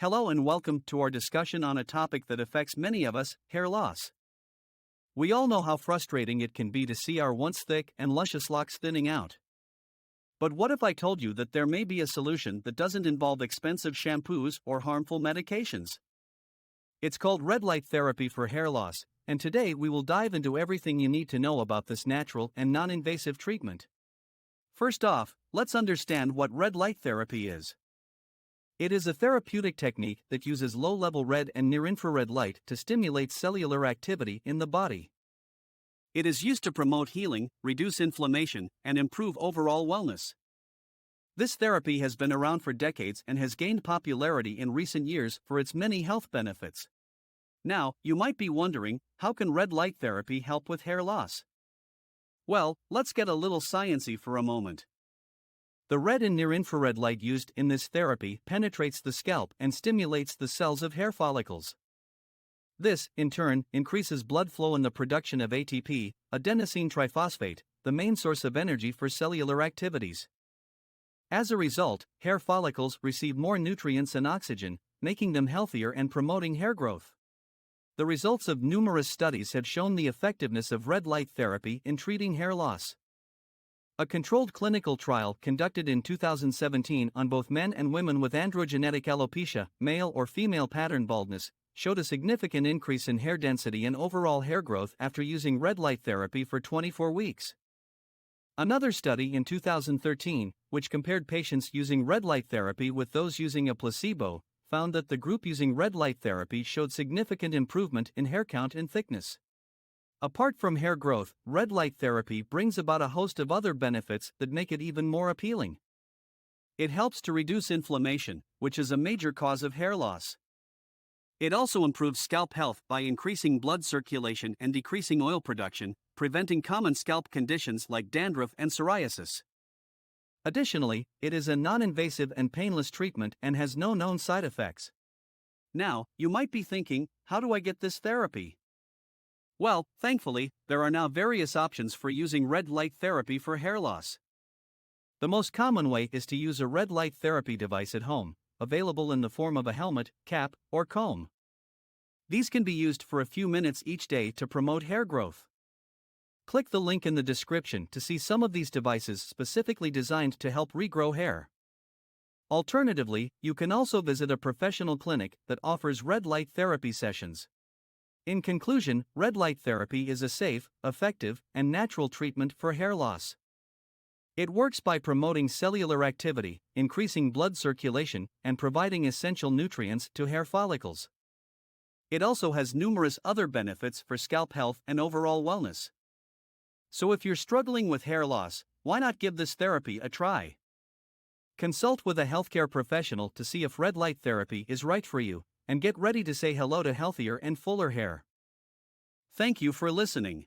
Hello and welcome to our discussion on a topic that affects many of us, hair loss. We all know how frustrating it can be to see our once thick and luscious locks thinning out. But what if I told you that there may be a solution that doesn't involve expensive shampoos or harmful medications? It's called red light therapy for hair loss, and today we will dive into everything you need to know about this natural and non-invasive treatment. First off, let's understand what red light therapy is. It is a therapeutic technique that uses low-level red and near-infrared light to stimulate cellular activity in the body. It is used to promote healing, reduce inflammation, and improve overall wellness. This therapy has been around for decades and has gained popularity in recent years for its many health benefits. Now, you might be wondering, how can red light therapy help with hair loss? Well, let's get a little sciencey for a moment. The red and near-infrared light used in this therapy penetrates the scalp and stimulates the cells of hair follicles. This, in turn, increases blood flow and the production of ATP, adenosine triphosphate, the main source of energy for cellular activities. As a result, hair follicles receive more nutrients and oxygen, making them healthier and promoting hair growth. The results of numerous studies have shown the effectiveness of red light therapy in treating hair loss. A controlled clinical trial conducted in 2017 on both men and women with androgenetic alopecia, male or female pattern baldness, showed a significant increase in hair density and overall hair growth after using red light therapy for 24 weeks. Another study in 2013, which compared patients using red light therapy with those using a placebo, found that the group using red light therapy showed significant improvement in hair count and thickness. Apart from hair growth, red light therapy brings about a host of other benefits that make it even more appealing. It helps to reduce inflammation, which is a major cause of hair loss. It also improves scalp health by increasing blood circulation and decreasing oil production, preventing common scalp conditions like dandruff and psoriasis. Additionally, it is a non-invasive and painless treatment and has no known side effects. Now, you might be thinking, how do I get this therapy? Well, thankfully, there are now various options for using red light therapy for hair loss. The most common way is to use a red light therapy device at home, available in the form of a helmet, cap, or comb. These can be used for a few minutes each day to promote hair growth. Click the link in the description to see some of these devices specifically designed to help regrow hair. Alternatively, you can also visit a professional clinic that offers red light therapy sessions. In conclusion, red light therapy is a safe, effective, and natural treatment for hair loss. It works by promoting cellular activity, increasing blood circulation, and providing essential nutrients to hair follicles. It also has numerous other benefits for scalp health and overall wellness. So if you're struggling with hair loss, why not give this therapy a try? Consult with a healthcare professional to see if red light therapy is right for you, and get ready to say hello to healthier and fuller hair. Thank you for listening.